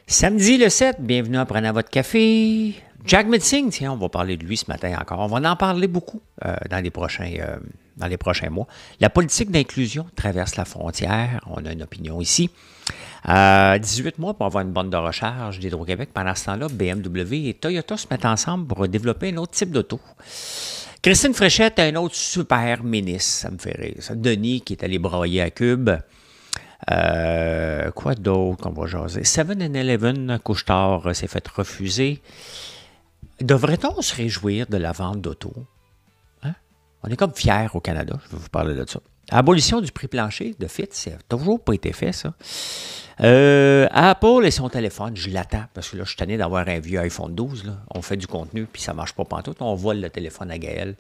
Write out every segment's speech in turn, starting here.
Samedi le 7, bienvenue en prenant votre café. Jagmeet Singh, tiens, on va parler de lui ce matin encore. On va en parler beaucoup dans les prochains mois. La politique d'inclusion traverse la frontière. On a une opinion ici. 18 mois pour avoir une borne de recharge d'Hydro-Québec. Pendant ce temps-là, BMW et Toyota se mettent ensemble pour développer un autre type d'auto. Christine Fréchette, un autre super ministre, ça me fait rire. Ça. Denis qui est allé broyer à Cube. Quoi d'autre qu'on va jaser? 7-Eleven, Couche-Tard s'est fait refuser. Devrait-on se réjouir de la vente d'auto? Hein? On est comme fiers au Canada, je vais vous parler de ça. Abolition du prix plancher de FIT, ça n'a toujours pas été fait, ça. Apple et son téléphone, je l'attends, parce que là, je suis tanné d'avoir un vieux iPhone 12. Là. On fait du contenu, puis ça ne marche pas pantoute. On vole le téléphone à Gaël,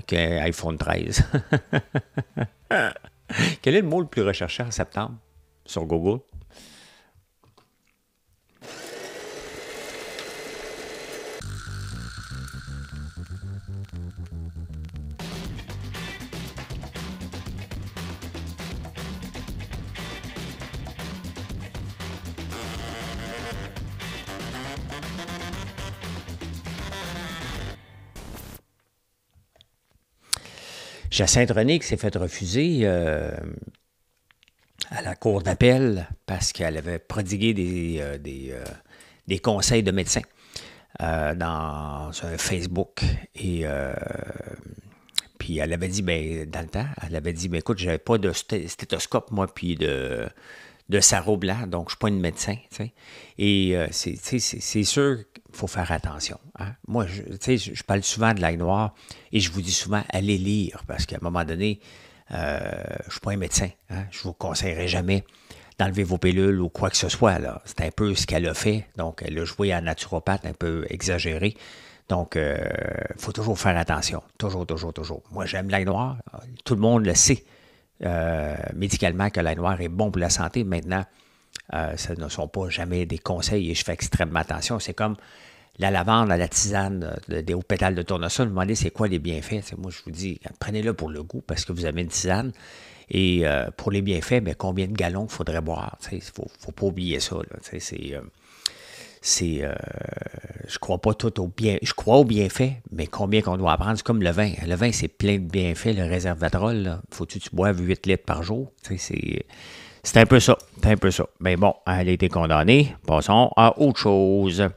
qu'un iPhone 13. Quel est le mot le plus recherché en septembre sur Google? Jacinthe René qui s'est fait refuser à la cour d'appel parce qu'elle avait prodigué des conseils de médecins dans un Facebook. Et puis elle avait dit, dans le temps, elle avait dit, écoute, j'avais pas de stéthoscope, moi, puis de sarrau blanc, donc je suis pas une médecin. T'sais. Et c'est sûr qu'il faut faire attention. Hein? Moi, je parle souvent de l'ail noir et je vous dis souvent, allez lire, parce qu'à un moment donné, je ne suis pas un médecin. Hein? Je ne vous conseillerais jamais d'enlever vos pilules ou quoi que ce soit. Là. C'est un peu ce qu'elle a fait. Donc, elle a joué à naturopathe un peu exagéré. Donc, il faut toujours faire attention. Toujours, toujours, toujours. Moi, j'aime l'ail noir. Tout le monde le sait. Médicalement que l'ail noir est bon pour la santé. Maintenant, ce ne sont pas jamais des conseils et je fais extrêmement attention. C'est comme la lavande à la tisane des hauts pétales de tournesol. Vous me demandez c'est quoi les bienfaits. T'sais, moi, je vous dis, prenez-le pour le goût parce que vous avez une tisane. Et pour les bienfaits, mais combien de gallons il faudrait boire? Il ne faut pas oublier ça. Là, je crois pas tout au bien. Je crois aux bienfaits, mais combien qu'on doit apprendre? C'est comme le vin. Le vin, c'est plein de bienfaits. Le réservatrol, faut-tu que tu boives 8 litres par jour? C'est un peu ça. C'est un peu ça. Mais bon, elle a été condamnée. Passons à autre chose.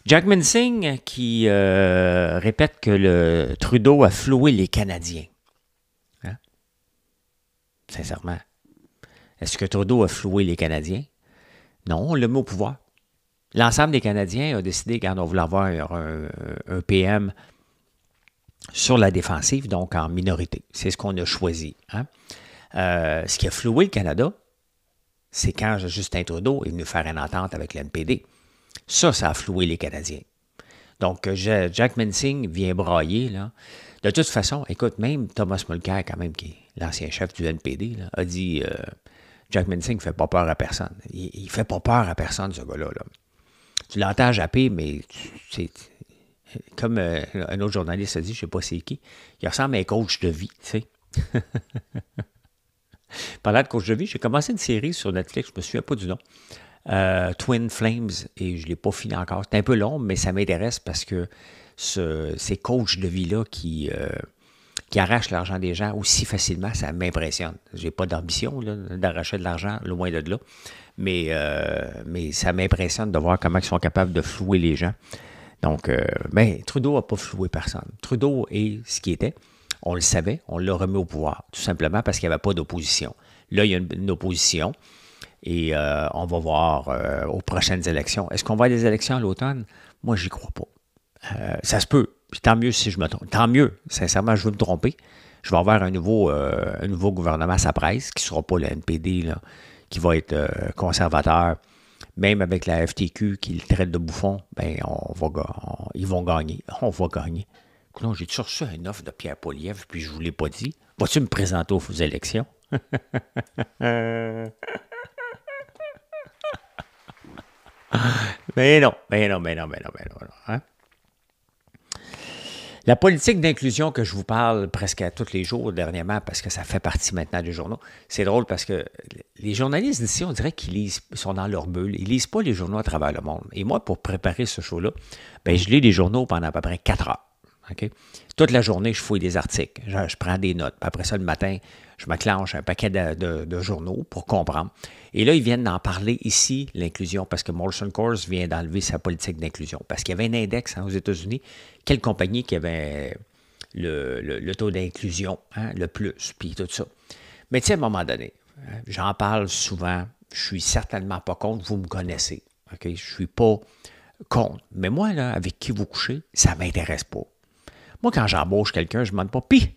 Jagmeet Singh qui répète que le Trudeau a floué les Canadiens. Hein? Sincèrement. Est-ce que Trudeau a floué les Canadiens? Non, on l'a mis au pouvoir. L'ensemble des Canadiens a décidé, quand on voulait avoir un PM sur la défensive, donc en minorité. C'est ce qu'on a choisi. Hein? Ce qui a floué le Canada, c'est quand Justin Trudeau est venu faire une entente avec l'NPD. Ça a floué les Canadiens. Donc, Jagmeet Singh vient brailler. Là. De toute façon, écoute, même Thomas Mulcair, quand même, qui est l'ancien chef du NPD, là, a dit Jagmeet Singh ne fait pas peur à personne. Il ne fait pas peur à personne, ce gars-là. Là. Tu l'entends japper, mais c'est comme un autre journaliste a dit, je ne sais pas c'est qui, il ressemble à un coach de vie, tu sais. Parlant de coach de vie, j'ai commencé une série sur Netflix, je ne me souviens pas du nom, Twin Flames, et je ne l'ai pas fini encore. C'est un peu long, mais ça m'intéresse parce que ces coachs de vie-là qui arrachent l'argent des gens aussi facilement, ça m'impressionne. Je n'ai pas d'ambition là, d'arracher de l'argent, loin de là. Mais ça m'impressionne de voir comment ils sont capables de flouer les gens. Donc, Trudeau n'a pas floué personne. Trudeau est ce qu'il était. On le savait, on l'a remis au pouvoir, tout simplement parce qu'il n'y avait pas d'opposition. Là, il y a une opposition et on va voir aux prochaines élections. Est-ce qu'on va avoir des élections à l'automne? Moi, j'y crois pas. Ça se peut. Puis tant mieux si je me trompe. Tant mieux. Sincèrement, je veux me tromper. Je vais avoir un nouveau gouvernement à sa presse, qui ne sera pas le NPD, là, qui va être conservateur. Même avec la FTQ qui le traite de bouffon, ils vont gagner. On va gagner. Non, j'ai-tu reçu une offre de Pierre Poilievre, puis je ne vous l'ai pas dit? Vas-tu me présenter aux élections? Mais non. Hein? La politique d'inclusion que je vous parle presque à tous les jours dernièrement, parce que ça fait partie maintenant des journaux, c'est drôle parce que les journalistes d'ici, on dirait qu'ils lisent, ils sont dans leur bulle. Ils lisent pas les journaux à travers le monde. Et moi, pour préparer ce show-là, ben, je lis les journaux pendant à peu près 4 heures. Okay? Toute la journée, je fouille des articles. Je prends des notes. Puis après ça, le matin, je m'enclenche un paquet de journaux pour comprendre. Et là, ils viennent d'en parler ici, l'inclusion, parce que Molson Coors vient d'enlever sa politique d'inclusion. Parce qu'il y avait un index aux États-Unis. Quelle compagnie qui avait le taux d'inclusion, le plus, puis tout ça. Mais tu sais, à un moment donné, j'en parle souvent. Je suis certainement pas contre. Vous me connaissez. Okay? Je suis pas contre. Mais moi, là, avec qui vous couchez, ça m'intéresse pas. Moi, quand j'embauche quelqu'un, je ne demande pas, pis,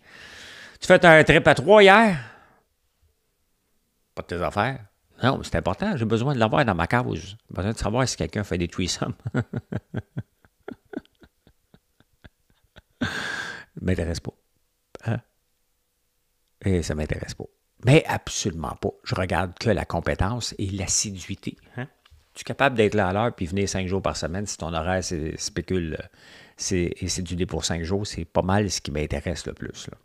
tu fais un trip à 3 hier? Pas de tes affaires. Non, mais c'est important, j'ai besoin de l'avoir dans ma cause. J'ai besoin de savoir si quelqu'un fait des threesomes. Ça m'intéresse pas. Hein? Et ça m'intéresse pas. Mais absolument pas. Je regarde que la compétence et l'assiduité. Hein? Tu es capable d'être là à l'heure puis venir 5 jours par semaine si ton horaire spécule et c'est du dé pour 5 jours, c'est pas mal ce qui m'intéresse le plus. Là.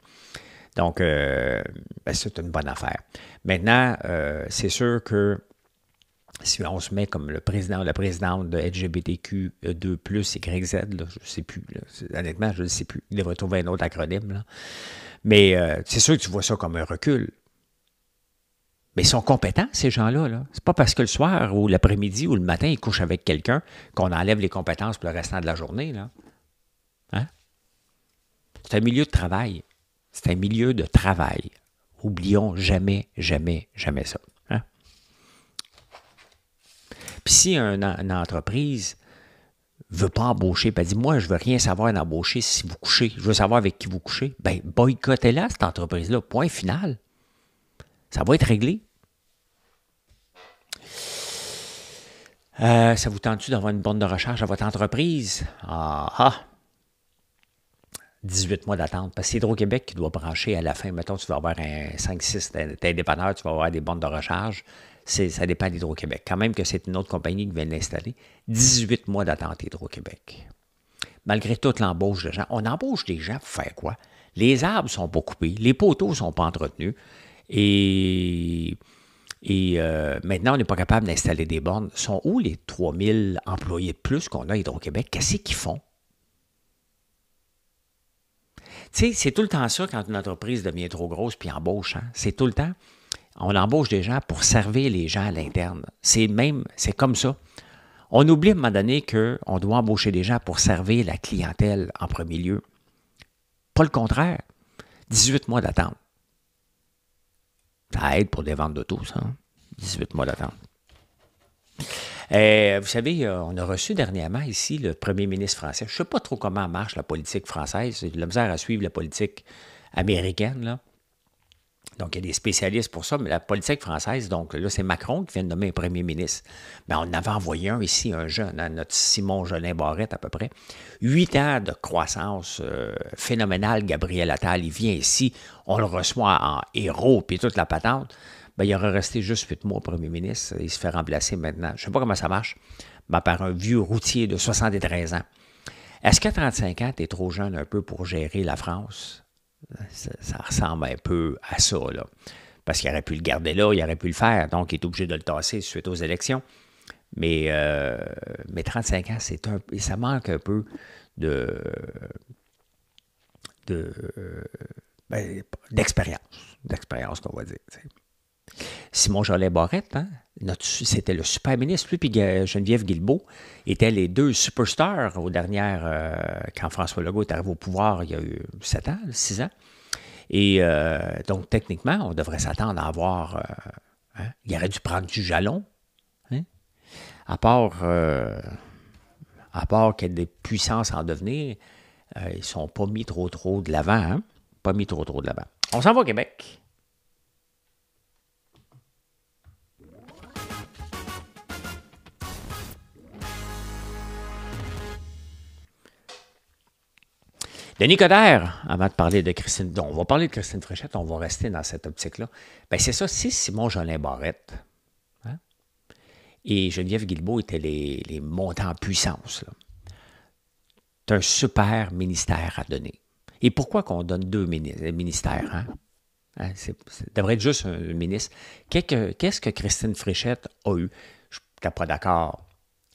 Donc, ben, c'est une bonne affaire. Maintenant, c'est sûr que si on se met comme le président ou la présidente de LGBTQ2+, YZ, là, je ne sais plus. Là, honnêtement, je ne sais plus. Il devrait trouver un autre acronyme. Là. Mais c'est sûr que tu vois ça comme un recul. Mais ils sont compétents, ces gens-là. Là. C'est pas parce que le soir ou l'après-midi ou le matin, ils couchent avec quelqu'un qu'on enlève les compétences pour le restant de la journée. Là. Hein? C'est un milieu de travail. C'est un milieu de travail. Oublions jamais, jamais, jamais ça. Hein? Puis si une entreprise ne veut pas embaucher, puis elle dit, moi, je ne veux rien savoir d'embaucher si vous couchez, je veux savoir avec qui vous couchez, bien, boycottez-la, cette entreprise-là. Point final. Ça va être réglé. Ça vous tente-tu d'avoir une borne de recharge à votre entreprise? 18 mois d'attente. Parce que c'est Hydro-Québec qui doit brancher à la fin. Mettons, tu vas avoir un 5-6 indépendants, tu vas avoir des bornes de recharge. Ça dépend d'Hydro-Québec. Quand même que c'est une autre compagnie qui vient de l'installer. 18 mois d'attente Hydro-Québec. Malgré toute l'embauche de gens. On embauche des gens pour faire quoi? Les arbres ne sont pas coupés. Les poteaux ne sont pas entretenus. Et maintenant, on n'est pas capable d'installer des bornes. Sont où les 3000 employés de plus qu'on a à Hydro-Québec? Qu'est-ce qu'ils font? Tu sais, c'est tout le temps ça quand une entreprise devient trop grosse puis embauche. Hein? C'est tout le temps, on embauche des gens pour servir les gens à l'interne. C'est comme ça. On oublie à un moment donné qu'on doit embaucher des gens pour servir la clientèle en premier lieu. Pas le contraire. 18 mois d'attente. Ça aide pour des ventes d'auto, ça. 18 mois d'attente. Vous savez, on a reçu dernièrement ici le premier ministre français. Je ne sais pas trop comment marche la politique française. J'ai de la misère à suivre la politique américaine, là. Donc, il y a des spécialistes pour ça, mais la politique française, donc là, c'est Macron qui vient de nommer un premier ministre. Mais on en avait envoyé un ici, un jeune, hein, notre Simon Jolin Barrette à peu près. 8 ans de croissance phénoménale, Gabriel Attal, il vient ici, on le reçoit en héros, puis toute la patente. Bien, il aurait resté juste 8 mois premier ministre, il se fait remplacer maintenant. Je ne sais pas comment ça marche, mais par un vieux routier de 73 ans. Est-ce qu'à 35 ans, tu es trop jeune un peu pour gérer la France? Ça ressemble un peu à ça, là. Parce qu'il aurait pu le garder là, il aurait pu le faire, donc il est obligé de le tasser suite aux élections. Mais 35 ans, ça manque un peu d'expérience qu'on va dire. T'sais. Simon Jolin Barrette, hein, c'était le super ministre, lui puis Geneviève Guilbeault étaient les deux superstars aux dernières, quand François Legault est arrivé au pouvoir il y a eu 7 ans, 6 ans. Et donc, techniquement, on devrait s'attendre à avoir... hein, il aurait dû prendre du jalon. Hein, à part qu'il y ait des puissances en devenir, ils ne sont pas mis trop de l'avant. Hein, pas mis trop de l'avant. On s'en va au Québec. Denis Coderre, avant de parler de Christine, on va parler de Christine Fréchette, on va rester dans cette optique-là. Bien, c'est ça, c'est Simon Jolin Barrette. Hein? Et Geneviève Guilbeault étaient les montants en puissance. Là. tu as un super ministère à donner. Et pourquoi qu'on donne 2 ministères? Hein? Ça devrait être juste un ministre. Qu'est-ce que Christine Fréchette a eu? Je n'étais pas d'accord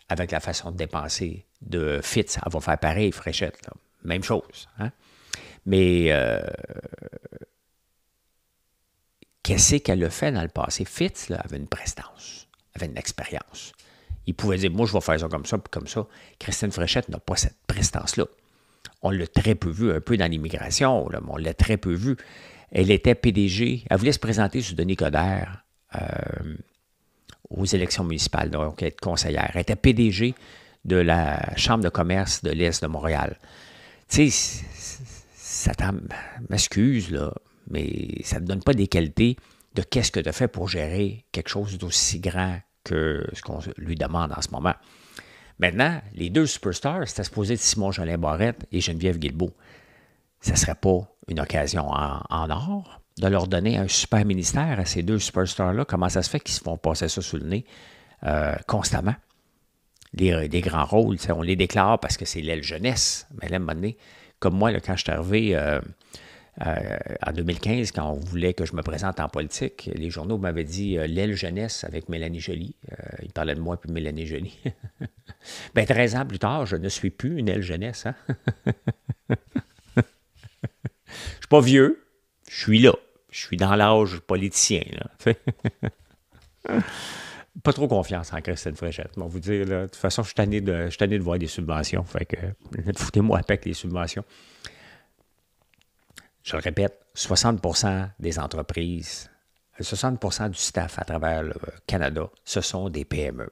avec la façon de dépenser de Fitz. Elle va faire pareil, Fréchette. Là. Même chose. Hein? Mais qu'est-ce qu'elle a fait dans le passé? Fitz là, avait une prestance, avait une expérience. Il pouvait dire, moi, je vais faire ça, puis comme ça. Christine Fréchette n'a pas cette prestance-là. On l'a très peu vu, un peu dans l'immigration, là, mais on l'a très peu vu. Elle était PDG, elle voulait se présenter sur Denis Coderre aux élections municipales, donc être conseillère. Elle était PDG de la Chambre de commerce de l'Est de Montréal. Tu sais, ça m'excuse, là, mais ça ne te donne pas des qualités de qu'est-ce que tu as fait pour gérer quelque chose d'aussi grand que ce qu'on lui demande en ce moment. Maintenant, les 2 superstars, c'était supposé être Simon-Jolin Barrette et Geneviève Guilbeault. Ça ne serait pas une occasion en or de leur donner un super ministère à ces 2 superstars-là? Comment ça se fait qu'ils se font passer ça sous le nez constamment? Des grands rôles, on les déclare parce que c'est l'aile jeunesse. Mais là, à un moment donné, comme moi, là, quand je suis arrivé en 2015, quand on voulait que je me présente en politique, les journaux m'avaient dit l'aile jeunesse avec Mélanie Joly. Ils parlaient de moi puis Mélanie Joly. Bien, 13 ans plus tard, je ne suis plus une aile jeunesse. Hein? Je suis pas vieux, je suis là. Je suis dans l'âge politicien. Là. Pas trop confiance en Christine Fréchette, on va vous dire. Là. De toute façon, je suis tanné de voir des subventions. Fait que foutez-moi avec les subventions. Je le répète, 60% des entreprises, 60% du staff à travers le Canada, ce sont des PME.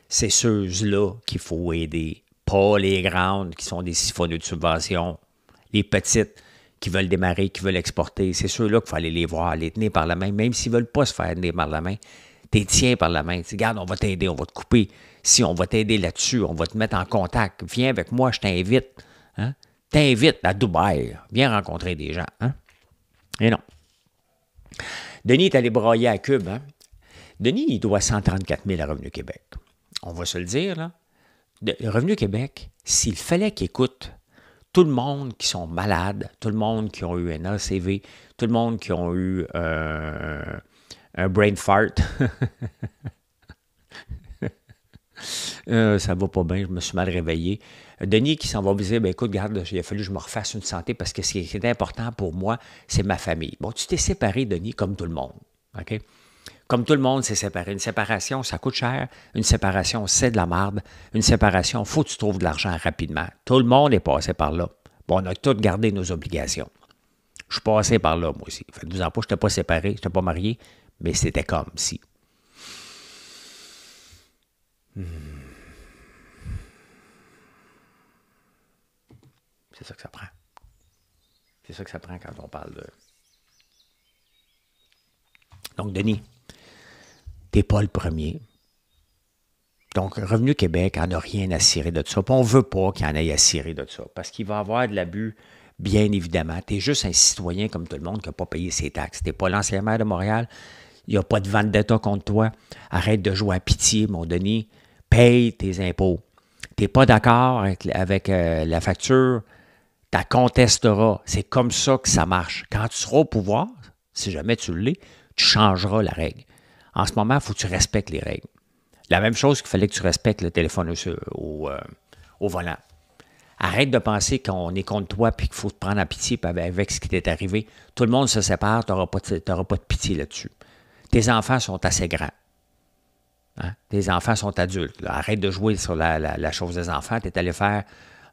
C'est ceux-là qu'il faut aider, pas les grandes qui sont des siphonneux de subventions, les petites qui veulent démarrer, qui veulent exporter. C'est ceux-là qu'il faut aller les voir, les tenir par la main, même s'ils ne veulent pas se faire tenir par la main. T'es tiens par la main. Tu dis, regarde, on va t'aider, on va te couper. Si on va t'aider là-dessus, on va te mettre en contact. Viens avec moi, je t'invite. Hein? T'invite à Dubaï. Viens rencontrer des gens. Hein? Et non. Denis est allé broyer à Cube. Hein? Denis, il doit 134 000 à Revenu Québec. On va se le dire, là. Revenu Québec, s'il fallait qu'il écoute tout le monde qui sont malades, tout le monde qui ont eu un ACV, tout le monde qui ont eu un brain fart. Ça va pas bien, je me suis mal réveillé. Denis qui s'en va me dire, ben écoute, regarde, il a fallu que je me refasse une santé parce que ce qui est important pour moi, c'est ma famille. Bon, tu t'es séparé, Denis, comme tout le monde. OK? Comme tout le monde s'est séparé. Une séparation, ça coûte cher. Une séparation, c'est de la marde. Une séparation, il faut que tu trouves de l'argent rapidement. Tout le monde est passé par là. Bon, on a tous gardé nos obligations. Je suis passé par là, moi aussi. Faites-vous-en pas, je n'étais pas séparé, je n'étais pas marié, mais c'était comme si. C'est ça que ça prend. C'est ça que ça prend quand on parle de... Donc, Denis, t'es pas le premier. Donc, Revenu Québec en a rien à cirer de ça. Puis on veut pas qu'il en ait à cirer de ça. Parce qu'il va y avoir de l'abus, bien évidemment. T'es juste un citoyen comme tout le monde qui n'a pas payé ses taxes. T'es pas l'ancien maire de Montréal. Il n'y a pas de vendetta contre toi. Arrête de jouer à pitié, mon Denis. Paye tes impôts. T'es pas d'accord avec la facture, t'as contesteras. C'est comme ça que ça marche. Quand tu seras au pouvoir, si jamais tu l'es, tu changeras la règle. En ce moment, il faut que tu respectes les règles. La même chose qu'il fallait que tu respectes le téléphone au volant. Arrête de penser qu'on est contre toi et qu'il faut te prendre en pitié avec ce qui t'est arrivé. Tout le monde se sépare, tu n'auras pas de pitié là-dessus. Tes enfants sont assez grands. Hein? Tes enfants sont adultes. Là. Arrête de jouer sur la chose des enfants. Tu es allé faire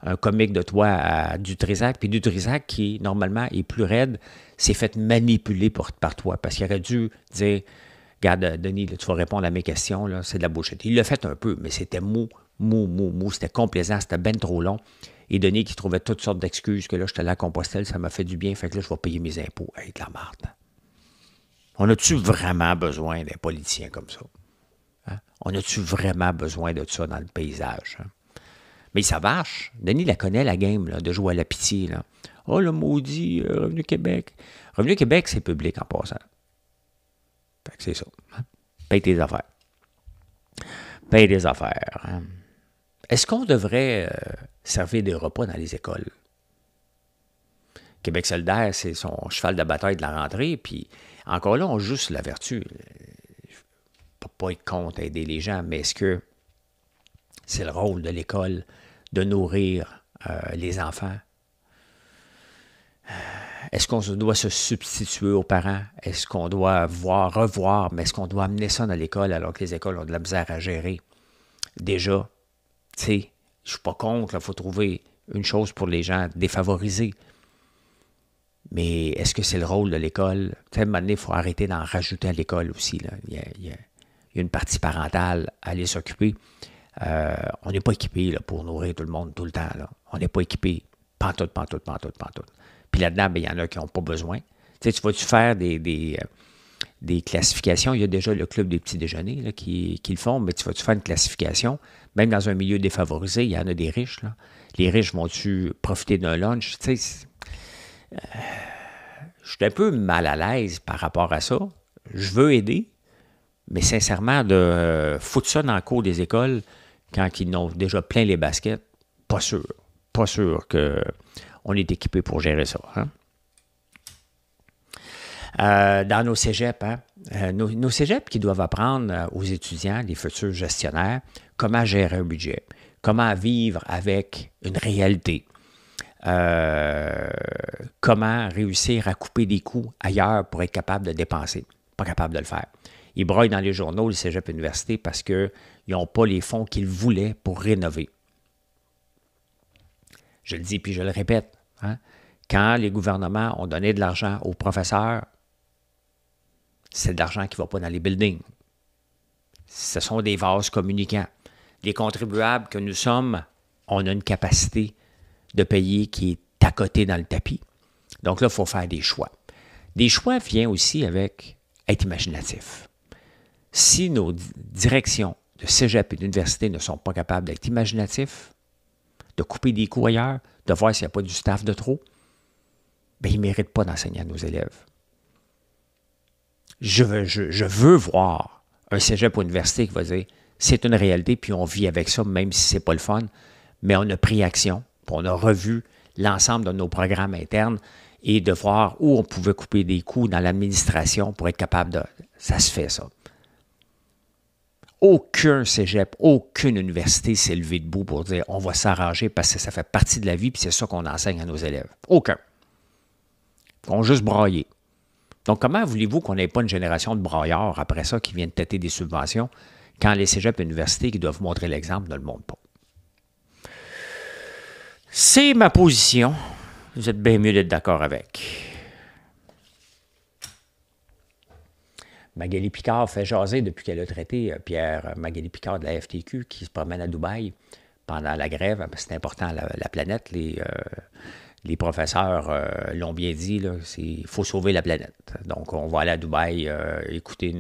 un comique de toi à Dutrisac. Puis Dutrisac, qui normalement est plus raide, s'est fait manipuler par toi. Parce qu'il aurait dû dire, regarde, Denis, là, tu vas répondre à mes questions, là, c'est de la bullshit. Il l'a fait un peu, mais c'était mou. C'était complaisant, c'était ben trop long. Et Denis qui trouvait toutes sortes d'excuses, que là, j'étais là à Compostelle, ça m'a fait du bien, fait que là, je vais payer mes impôts. Hey, de la merde. On a-tu vraiment besoin d'un politicien comme ça? Hein? On a-tu vraiment besoin de ça dans le paysage? Hein? Mais ça marche. Denis la connaît, la game, là, de jouer à la pitié. Là. Oh, le maudit Revenu Québec. Revenu Québec, c'est public en passant. Fait que c'est ça. Hein? Paye tes affaires. Paye des affaires. Hein? Est-ce qu'on devrait servir des repas dans les écoles. Québec solidaire, c'est son cheval de bataille de la rentrée, puis encore là, on joue sur la vertu. Pour pas être contre aider les gens, mais est-ce que c'est le rôle de l'école de nourrir les enfants? Est-ce qu'on doit se substituer aux parents? Est-ce qu'on doit revoir, mais est-ce qu'on doit amener ça dans l'école alors que les écoles ont de la misère à gérer? Déjà, tu sais, je suis pas contre, il faut trouver une chose pour les gens défavorisés. Mais est-ce que c'est le rôle de l'école? Tu sais, à un moment donné, il faut arrêter d'en rajouter à l'école aussi. Là. Il y a une partie parentale à aller s'occuper. On n'est pas équipé là, pour nourrir tout le monde tout le temps. Là. On n'est pas équipé. Pantoute. Puis là-dedans, il y en a qui n'ont pas besoin. Tu sais, tu vas-tu faire des classifications? Il y a déjà le club des petits déjeuners là, qui le font, mais tu vas-tu faire une classification? Même dans un milieu défavorisé, il y en a des riches. Là. Les riches vont-tu profiter d'un lunch? Tu sais, je suis un peu mal à l'aise par rapport à ça. Je veux aider, mais sincèrement, de foutre ça dans le cours des écoles quand ils n'ont déjà plein les baskets, pas sûr. Pas sûr qu'on est équipé pour gérer ça. Hein? Dans nos cégeps, nos cégeps qui doivent apprendre aux étudiants, les futurs gestionnaires, comment gérer un budget, comment vivre avec une réalité, comment réussir à couper des coûts ailleurs pour être capable de dépenser. Pas capable de le faire. Ils broient dans les journaux, les cégeps universités, parce qu'ils n'ont pas les fonds qu'ils voulaient pour rénover. Je le dis puis je le répète. Hein? Quand les gouvernements ont donné de l'argent aux professeurs, c'est de l'argent qui ne va pas dans les buildings. Ce sont des vases communicants. Les contribuables que nous sommes, on a une capacité de payer qui est à côté dans le tapis. Donc là, il faut faire des choix. Des choix viennent aussi avec être imaginatif. Si nos directions de cégep et d'université ne sont pas capables d'être imaginatifs, de couper des coûts ailleurs, de voir s'il n'y a pas du staff de trop, bien, ils ne méritent pas d'enseigner à nos élèves. Je veux voir un cégep ou une université qui va dire c'est une réalité, puis on vit avec ça, même si ce n'est pas le fun, mais on a pris action, puis on a revu l'ensemble de nos programmes internes et de voir où on pouvait couper des coûts dans l'administration pour être capable de... Ça se fait, ça. Aucun cégep, aucune université s'est levé debout pour dire on va s'arranger parce que ça fait partie de la vie puis c'est ça qu'on enseigne à nos élèves. Aucun. Ils vont juste brailler. Donc, comment voulez-vous qu'on n'ait pas une génération de braillards après ça qui viennent têter des subventions quand les cégeps et universités qui doivent montrer l'exemple ne le montrent pas? C'est ma position. Vous êtes bien mieux d'être d'accord avec. Magali Picard fait jaser depuis qu'elle a traité Pierre Magali Picard de la FTQ qui se promène à Dubaï pendant la grève. Parce que c'est important, la planète. Les professeurs l'ont bien dit, il faut sauver la planète. Donc, on va aller à Dubaï écouter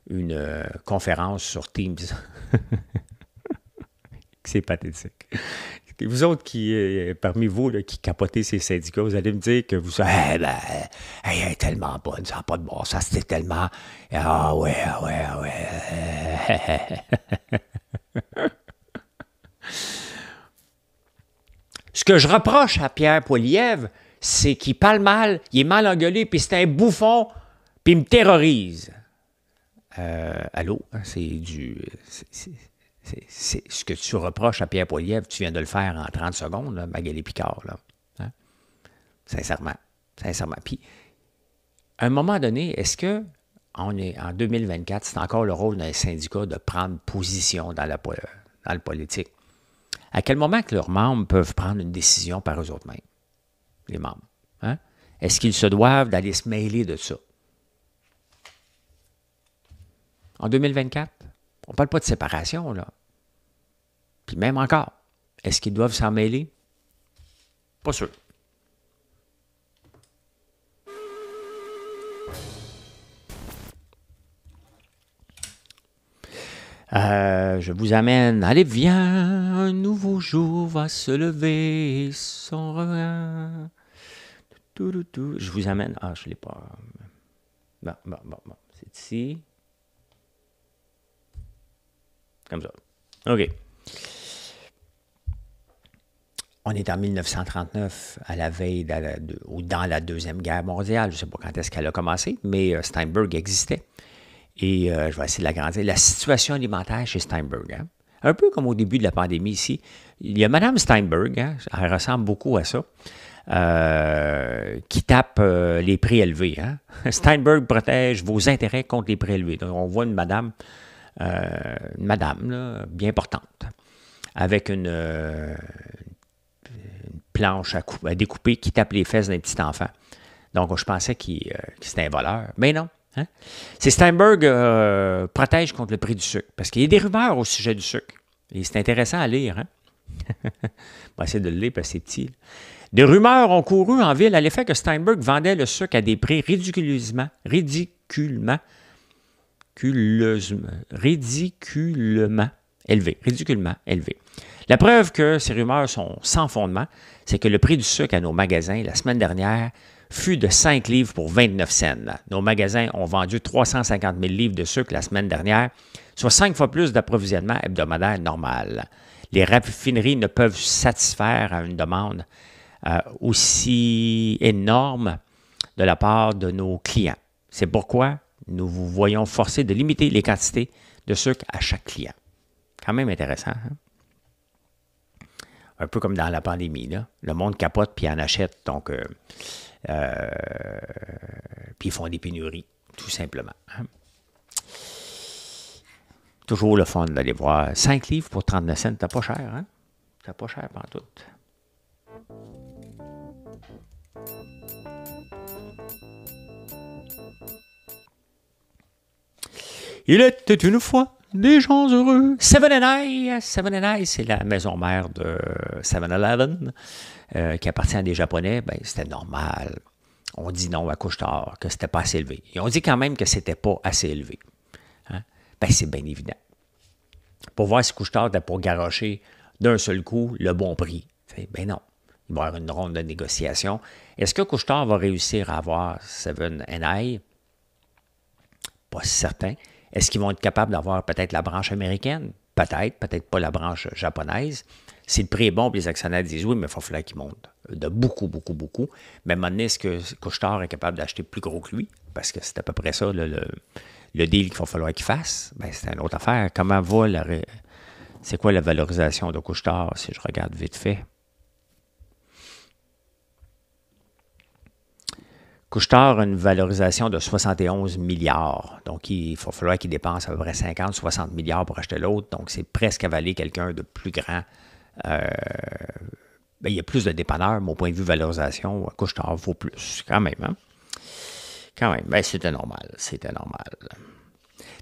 une conférence sur Teams. C'est pathétique. Vous autres parmi vous qui capotez ces syndicats, vous allez me dire que vous elle est tellement bonne, ça n'a pas de bon sens, c'était tellement... Ah ouais. Ce que je reproche à Pierre Poilievre, c'est qu'il parle mal, il est mal engueulé, puis c'est un bouffon, puis il me terrorise. Allô? C'est du... C'est ce que tu reproches à Pierre Poilievre, tu viens de le faire en 30 secondes, là, Magali Picard. Là. Hein? Sincèrement. Puis, à un moment donné, est-ce que on est en 2024, c'est encore le rôle d'un syndicat de prendre position dans le politique? À quel moment que leurs membres peuvent prendre une décision par eux autres mêmes? Les membres. Hein? Est-ce qu'ils se doivent d'aller se mêler de ça? En 2024? On ne parle pas de séparation, là. Puis même encore, est-ce qu'ils doivent s'en mêler? Pas sûr. Je vous amène, allez, viens, un nouveau jour va se lever, son revient. Je vous amène, je ne l'ai pas. Bon, c'est ici. Comme ça. OK. On est en 1939, à la veille ou dans la Deuxième Guerre mondiale. Je ne sais pas quand est-ce qu'elle a commencé, mais Steinberg existait. Et je vais essayer de l'agrandir. La situation alimentaire chez Steinberg, hein? Un peu comme au début de la pandémie ici. Il y a Mme Steinberg, hein? Elle ressemble beaucoup à ça, qui tape les prix élevés. Hein? Steinberg protège vos intérêts contre les prix élevés. Donc, on voit une madame là, bien portante, avec une planche à découper qui tape les fesses d'un petit enfant. Donc, je pensais que c'était un voleur. Mais non. Hein? C'est Steinberg protège contre le prix du sucre. Parce qu'il y a des rumeurs au sujet du sucre. Et c'est intéressant à lire. Hein? On va essayer de le lire parce que c'est petit. Des rumeurs ont couru en ville à l'effet que Steinberg vendait le sucre à des prix ridiculement élevés. La preuve que ces rumeurs sont sans fondement, c'est que le prix du sucre à nos magasins, la semaine dernière, fut de 5 livres pour 29 cents. Nos magasins ont vendu 350 000 livres de sucre la semaine dernière, soit 5 fois plus d'approvisionnement hebdomadaire normal. Les raffineries ne peuvent satisfaire à une demande aussi énorme de la part de nos clients. C'est pourquoi nous vous voyons forcés de limiter les quantités de sucre à chaque client. Quand même intéressant, hein? Un peu comme dans la pandémie, là. Le monde capote puis en achète, donc puis ils font des pénuries, tout simplement. Hein? Toujours le fun d'aller voir. 5 livres pour 39 cents, t'as pas cher, hein? T'as pas cher pantoute. Il était une fois des gens heureux. Seven & I, c'est la maison mère de 7-Eleven, qui appartient à des Japonais. Ben, c'était normal. On dit non à Couche-Tard, que c'était pas assez élevé. Et on dit quand même que c'était pas assez élevé. Hein? Ben, c'est bien évident. Pour voir si Couche-Tard était pour garrocher d'un seul coup le bon prix. Ben non. Il va y avoir une ronde de négociation. Est-ce que Couche-Tard va réussir à avoir 7-I? Pas certain. Est-ce qu'ils vont être capables d'avoir peut-être la branche américaine? Peut-être pas la branche japonaise. Si le prix est bon, puis les actionnaires disent oui, mais il va falloir qu'il monte de beaucoup. Mais à un moment donné, est-ce que Couche-Tard est capable d'acheter plus gros que lui? Parce que c'est à peu près ça, le deal qu'il va falloir qu'il fasse. Ben, c'est une autre affaire. Comment va c'est quoi la valorisation de Couche-Tard, si je regarde vite fait? Couche-Tard a une valorisation de 71 milliards. Donc, il va falloir qu'il dépense à peu près 50-60 milliards pour acheter l'autre. Donc, c'est presque avaler quelqu'un de plus grand. Il y a plus de dépanneurs, mais au point de vue valorisation, Couche-Tard vaut plus, quand même. Hein? Quand même, ben, c'était normal.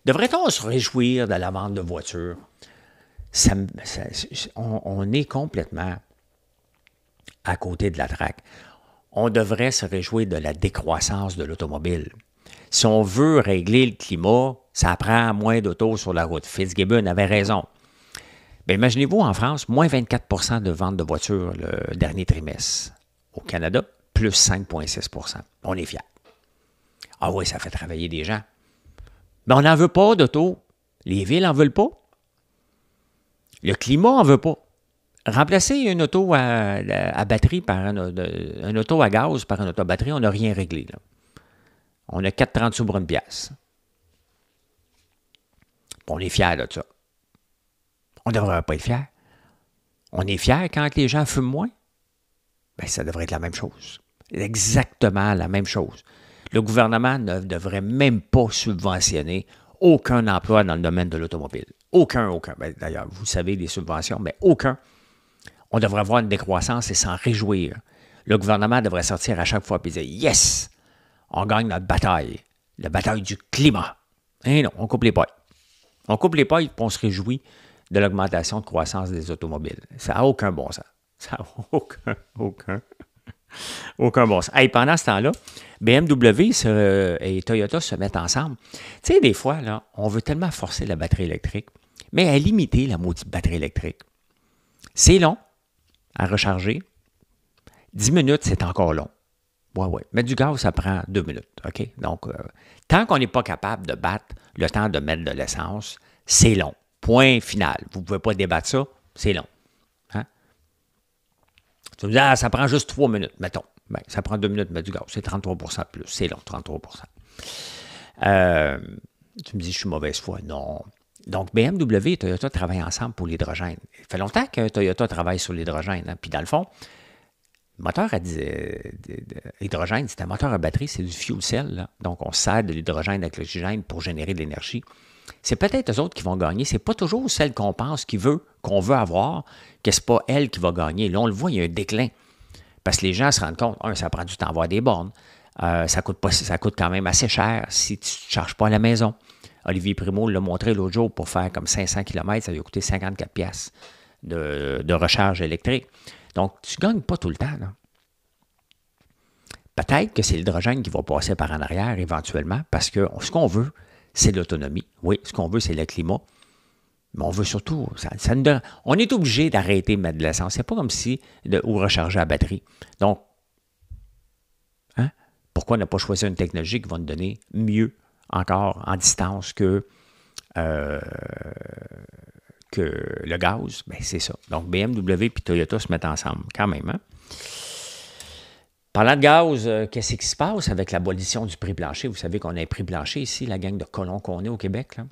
Devrait-on se réjouir de la vente de voitures? On est complètement à côté de la traque. On devrait se réjouir de la décroissance de l'automobile. Si on veut régler le climat, ça prend moins d'autos sur la route. Fitzgibbon avait raison. Bien, imaginez-vous en France, moins 24 de ventes de voitures le dernier trimestre. Au Canada, plus 5,6 On est fiers. Ah oui, ça fait travailler des gens. Mais on n'en veut pas d'auto. Les villes n'en veulent pas. Le climat n'en veut pas. Remplacer une auto à batterie par un auto à gaz par une auto à batterie, on n'a rien réglé. Là. On a 4,30 sous pour une pièce. On est fiers de ça. On ne devrait pas être fiers. On est fiers quand les gens fument moins. Bien, ça devrait être la même chose. Exactement la même chose. Le gouvernement ne devrait même pas subventionner aucun emploi dans le domaine de l'automobile. Aucun. Bien, d'ailleurs, vous savez, les subventions, mais aucun. On devrait avoir une décroissance et s'en réjouir. Le gouvernement devrait sortir à chaque fois et dire « Yes! On gagne notre bataille. La bataille du climat. » Eh non, on coupe les pailles. On coupe les pailles et on se réjouit de l'augmentation de croissance des automobiles. Ça n'a aucun bon sens. Ça n'a aucun bon sens. Hey, pendant ce temps-là, BMW et Toyota se mettent ensemble. Tu sais, des fois, là, on veut tellement forcer la batterie électrique, mais à limiter la maudite batterie électrique. C'est long à recharger. 10 minutes, c'est encore long. Ouais. Mettre du gaz, ça prend 2 minutes. OK? Donc, tant qu'on n'est pas capable de battre le temps de mettre de l'essence, c'est long. Point final. Vous ne pouvez pas débattre ça, c'est long. Hein? Tu me dis, ah, ça prend juste 3 minutes, mettons. Bien, ça prend 2 minutes de mettre du gaz. C'est 33 de plus. C'est long, 33 Tu me dis, je suis mauvaise foi. Non. Donc, BMW et Toyota travaillent ensemble pour l'hydrogène. Il fait longtemps que Toyota travaille sur l'hydrogène. Hein? Puis, dans le fond, le moteur à hydrogène, c'est un moteur à batterie, c'est du fuel cell. Là. Donc, on sert de l'hydrogène avec l'oxygène pour générer de l'énergie. C'est peut-être eux autres qui vont gagner. C'est pas toujours celle qu'on pense qu'on veut avoir, que c'est pas elle qui va gagner. Là, on le voit, il y a un déclin. Parce que les gens se rendent compte, ça prend du temps à avoir des bornes. Ça coûte quand même assez cher si tu ne charges pas à la maison. Olivier Primo l'a montré l'autre jour pour faire comme 500 km, ça lui a coûté 54 pièces de recharge électrique. Donc, tu ne gagnes pas tout le temps. Là. Peut-être que c'est l'hydrogène qui va passer par en arrière éventuellement parce que ce qu'on veut, c'est l'autonomie. Oui, ce qu'on veut, c'est le climat. Mais on veut surtout... on est obligé d'arrêter de mettre de l'essence. C'est pas comme si... ou recharger la batterie. Donc, pourquoi ne pas choisir une technologie qui va nous donner mieux encore en distance que le gaz? Bien, c'est ça. Donc, BMW et Toyota se mettent ensemble quand même. Hein? Parlant de gaz, qu'est-ce qui se passe avec l'abolition du prix plancher? Vous savez qu'on a un prix plancher ici, la gang de colons qu'on est au Québec. Là.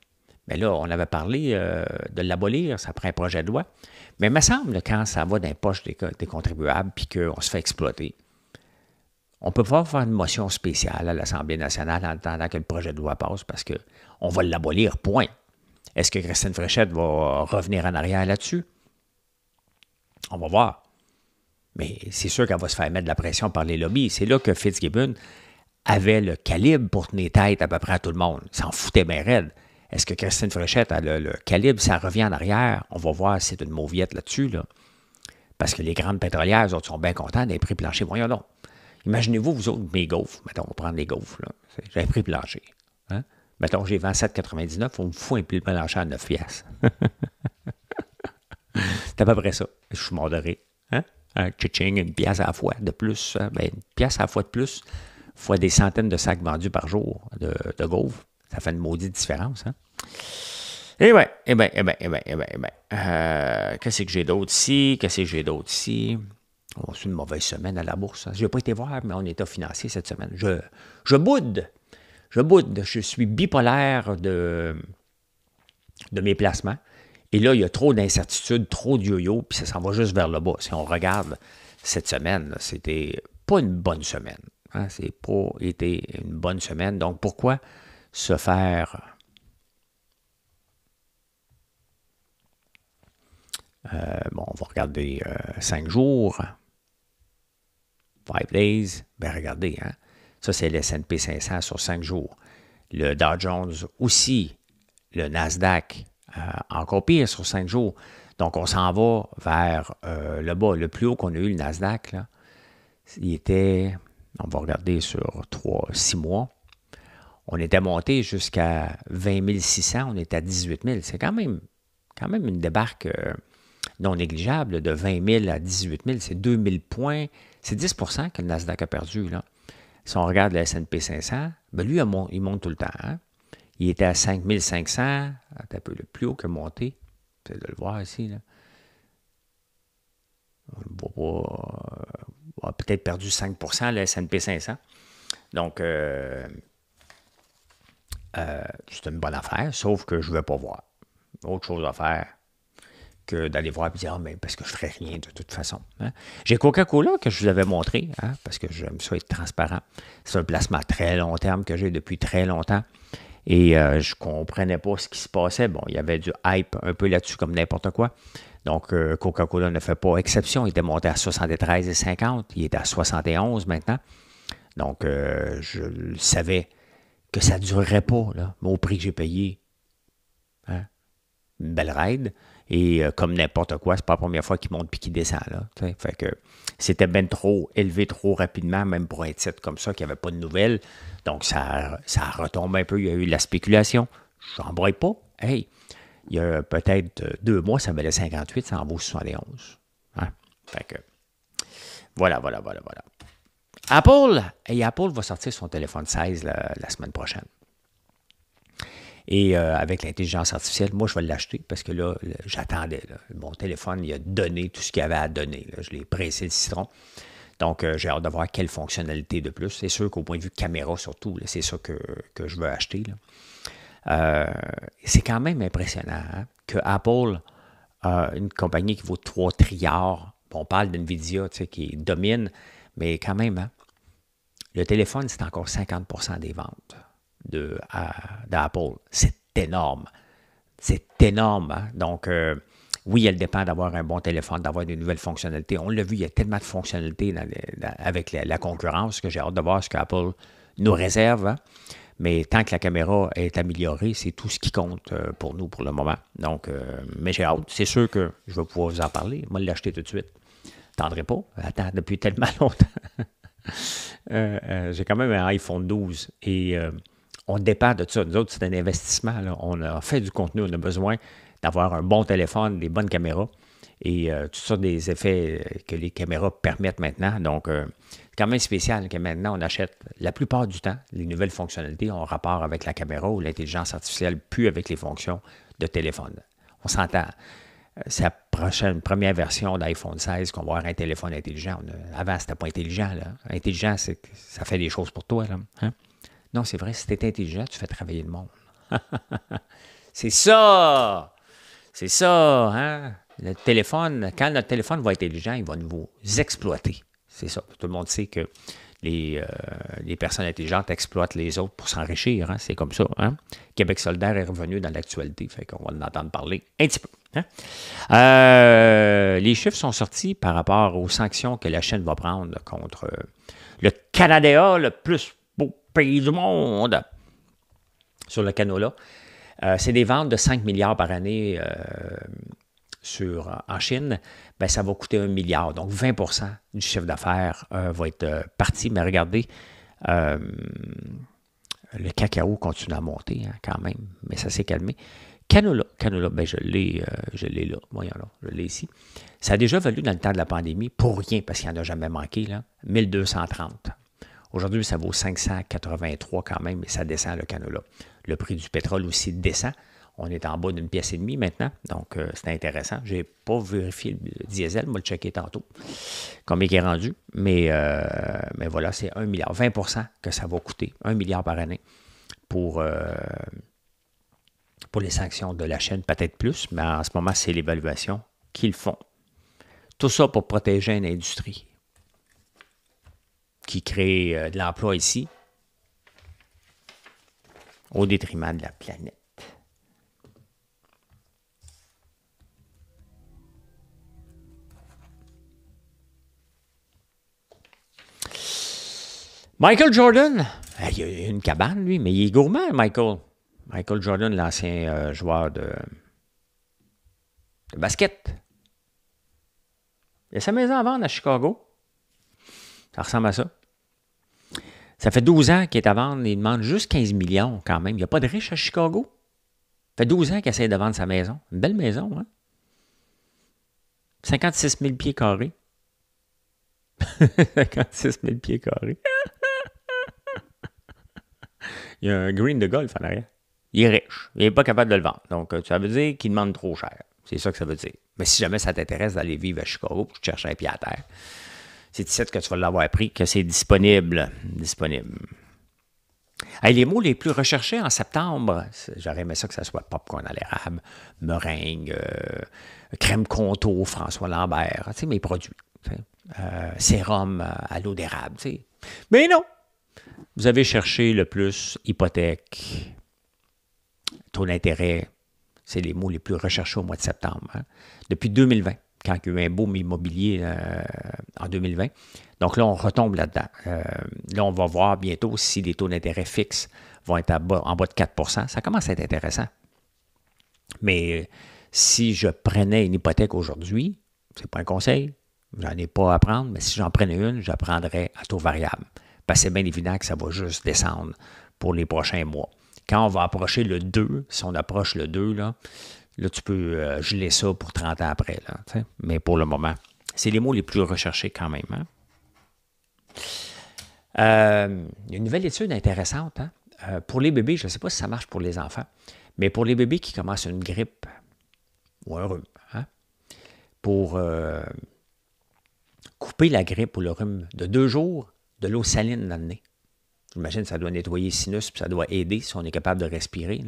Mais là, on avait parlé de l'abolir, ça prend un projet de loi. Mais il me semble, quand ça va dans les poches des contribuables puis qu'on se fait exploiter, on ne peut pas faire une motion spéciale à l'Assemblée nationale en attendant que le projet de loi passe parce qu'on va l'abolir, point. Est-ce que Christine Fréchette va revenir en arrière là-dessus? On va voir. Mais c'est sûr qu'elle va se faire mettre de la pression par les lobbies. C'est là que Fitzgibbon avait le calibre pour tenir tête à peu près à tout le monde. Il s'en foutait bien raide. Est-ce que Christine Fréchette a le calibre? Ça revient en arrière. On va voir si c'est une mauviette là-dessus. Là. Parce que les grandes pétrolières, eux autres, sont bien contents des prix planchers. Voyons donc. Imaginez-vous, vous autres, mes gaufres. Mettons, on va prendre les gaufres. Là. J'ai un prix plancher. Hein? Mettons, j'ai vendu 7,99. On me fout un prix plancher à 9 piastres. C'est à peu près ça. Je suis modéré. Hein? Tching, une pièce à la fois de plus. Une pièce à la fois de plus, fois des centaines de sacs vendus par jour de gaufres. Ça fait une maudite différence. Hein? Qu'est-ce que j'ai d'autre ici? Oh, c'est une mauvaise semaine à la bourse. Hein? Je n'ai pas été voir, mais on est financier cette semaine. Je boude. Je suis bipolaire de mes placements. Et là, il y a trop d'incertitudes, trop de yo-yo, puis ça s'en va juste vers le bas. Si on regarde cette semaine, c'était pas une bonne semaine. Hein? C'est pas été une bonne semaine. Donc, pourquoi se faire... on va regarder 5 jours. 5 days. Bien, regardez, hein? Ça, c'est le S&P 500 sur 5 jours. Le Dow Jones aussi. Le Nasdaq, encore pire sur 5 jours. Donc, on s'en va vers le bas. Le plus haut qu'on a eu, le Nasdaq, là, il était, on va regarder sur 6 mois, on était monté jusqu'à 20 600, on était à 18 000. C'est quand même une débarque non négligeable de 20 000 à 18 000. C'est 2 000 points. C'est 10 que le Nasdaq a perdu. Là. Si on regarde le S&P 500, ben lui, il monte tout le temps. Hein? Il était à 5 500, un peu le plus haut que monté. Vous allez le voir ici. Là. On a peut-être perdu 5 le S&P 500. Donc, c'est une bonne affaire, sauf que je ne vais pas voir. Autre chose à faire que d'aller voir et dire, mais parce que je ne ferai rien de toute façon. Hein? J'ai Coca-Cola que je vous avais montré, hein, parce que j'aime ça être transparent. C'est un placement à très long terme que j'ai depuis très longtemps. Et je ne comprenais pas ce qui se passait. Bon, il y avait du hype un peu là-dessus, comme n'importe quoi. Donc, Coca-Cola ne fait pas exception. Il était monté à 73,50. Il est à 71 maintenant. Donc, je savais que ça ne durerait pas, là, mais au prix que j'ai payé. Hein? Une belle ride. Et comme n'importe quoi, c'est pas la première fois qu'il monte puis qu'il descend. Là, fait que c'était bien trop élevé trop rapidement, même pour un titre comme ça, qui n'avait pas de nouvelles. Donc, ça retombe un peu. Il y a eu de la spéculation. Je n'en broye pas. Hey, il y a peut-être 2 mois, ça valait 58, ça en vaut 71. Hein? Fait que, voilà. Apple va sortir son téléphone 16 la semaine prochaine. Et avec l'intelligence artificielle, moi, je vais l'acheter parce que là, j'attendais. Mon téléphone, il a donné tout ce qu'il avait à donner. Là. Je l'ai pressé le citron. Donc, j'ai hâte de voir quelle fonctionnalité de plus. C'est sûr qu'au point de vue caméra, surtout, c'est ça que je veux acheter. C'est quand même impressionnant que Apple, une compagnie qui vaut 3 trilliards, on parle d'NVIDIA qui domine, mais quand même, le téléphone, c'est encore 50% des ventes d'Apple. C'est énorme. C'est énorme. Donc, oui, elle dépend d'avoir un bon téléphone, d'avoir des nouvelles fonctionnalités. On l'a vu, il y a tellement de fonctionnalités avec la concurrence que j'ai hâte de voir ce qu'Apple nous réserve. Mais tant que la caméra est améliorée, c'est tout ce qui compte pour nous pour le moment. Donc, mais j'ai hâte. C'est sûr que je vais pouvoir vous en parler. Moi, l'acheter tout de suite. T'entendrai pas. Attends, depuis tellement longtemps. J'ai quand même un iPhone 12 et on dépend de ça. Nous autres, c'est un investissement. Là. On a fait du contenu, on a besoin d'avoir un bon téléphone, des bonnes caméras et tout ça, des effets que les caméras permettent maintenant. Donc, c'est quand même spécial que maintenant, on achète la plupart du temps les nouvelles fonctionnalités ont rapport avec la caméra ou l'intelligence artificielle, plus avec les fonctions de téléphone. On s'entend. C'est la première version d'iPhone 16 qu'on va avoir un téléphone intelligent. Avant, c'était pas intelligent. Là. Intelligent, c'est que ça fait des choses pour toi. Là. Hein? Non, c'est vrai, si tu es intelligent, tu fais travailler le monde. C'est ça! C'est ça, hein? Le téléphone, quand notre téléphone va être intelligent, il va nous exploiter. C'est ça. Tout le monde sait que les personnes intelligentes exploitent les autres pour s'enrichir. Hein? C'est comme ça. Hein? Québec solidaire est revenu dans l'actualité, fait qu'on va en entendre parler un petit peu. Hein? Les chiffres sont sortis par rapport aux sanctions que la Chine va prendre contre le Canada, le plus beau pays du monde, sur le canola. C'est des ventes de 5 milliards par année en Chine. Bien, ça va coûter 1 milliard. Donc, 20% du chiffre d'affaires va être parti. Mais regardez, le cacao continue à monter quand même, mais ça s'est calmé. Canola, ben je l'ai là. Voyons là, je l'ai ici. Ça a déjà valu dans le temps de la pandémie, pour rien, parce qu'il n'y en a jamais manqué, là, 1230. Aujourd'hui, ça vaut 583 quand même, mais ça descend le canola. Le prix du pétrole aussi descend. On est en bas d'une pièce et demie maintenant, donc c'est intéressant. Je n'ai pas vérifié le diesel, moi le checker tantôt, combien il est rendu, mais voilà, c'est 1 milliard, 20% que ça va coûter, 1 milliard par année pour les sanctions de la Chine, peut-être plus, mais en ce moment, c'est l'évaluation qu'ils font. Tout ça pour protéger une industrie qui crée de l'emploi ici au détriment de la planète. Michael Jordan, il a une cabane, lui, mais il est gourmand, Michael. Michael Jordan, l'ancien joueur de basket. Il a sa maison à vendre à Chicago. Ça ressemble à ça. Ça fait 12 ans qu'il est à vendre. Il demande juste 15 millions quand même. Il n'y a pas de riche à Chicago. Ça fait 12 ans qu'il essaie de vendre sa maison. Une belle maison, hein? 56 000 pieds carrés. 56 000 pieds carrés. Il y a un green de golf en arrière. Il est riche. Il n'est pas capable de le vendre. Donc, ça veut dire qu'il demande trop cher. C'est ça que ça veut dire. Mais si jamais ça t'intéresse d'aller vivre à Chicago, tu cherches un pied à terre, c'est ici que tu vas l'avoir pris, que c'est disponible. Hey, les mots les plus recherchés en septembre, j'aurais aimé ça que ça soit popcorn à l'érable, meringue, crème Conto, François Lambert, tu sais, mes produits. Sérum à l'eau d'érable, tu sais. Mais non! Vous avez cherché le plus hypothèque, taux d'intérêt, c'est les mots les plus recherchés au mois de septembre. Hein. Depuis 2020, quand il y a eu un boom immobilier en 2020. Donc là, on retombe là-dedans. Là, on va voir bientôt si les taux d'intérêt fixes vont être en bas de 4 %. Ça commence à être intéressant. Mais si je prenais une hypothèque aujourd'hui, ce n'est pas un conseil, j'en ai pas à prendre, mais si j'en prenais une, je prendrais à taux variable. Parce que c'est bien évident que ça va juste descendre pour les prochains mois. Quand on va approcher le 2, si on approche le 2, là tu peux geler ça pour 30 ans après. Là, mais pour le moment, c'est les mots les plus recherchés quand même. Hein? Il y a une nouvelle étude intéressante. Hein? pour les bébés, je ne sais pas si ça marche pour les enfants, mais pour les bébés qui commencent une grippe ou un rhume, hein, pour couper la grippe ou le rhume de 2 jours, de l'eau saline dans le nez. J'imagine que ça doit nettoyer le sinus, puis ça doit aider si on est capable de respirer.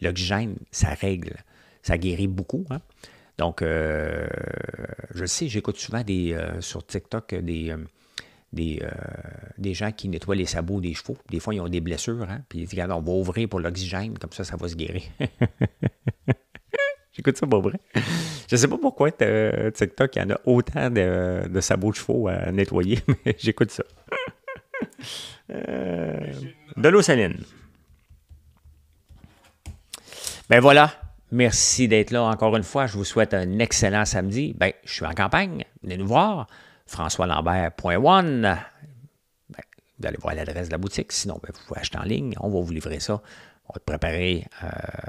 L'oxygène, ça règle, ça guérit beaucoup. Hein? Donc, je sais, j'écoute souvent sur TikTok des gens qui nettoient les sabots des chevaux. Des fois, ils ont des blessures, hein? Puis ils disent, regarde, on va ouvrir pour l'oxygène, comme ça va se guérir. J'écoute ça pour vrai. Je ne sais pas pourquoi TikTok, il y en a autant de sabots de chevaux à nettoyer, mais j'écoute ça. De l'eau saline. Ben voilà. Merci d'être là encore une fois. Je vous souhaite un excellent samedi. Ben, je suis en campagne. Venez nous voir. FrançoisLambert.one. Ben, vous allez voir l'adresse de la boutique. Sinon, ben, vous pouvez acheter en ligne. On va vous livrer ça. On va te préparer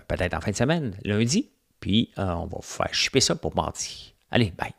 peut-être en fin de semaine, lundi. Puis, on va vous faire shipper ça pour mardi. Allez, bye.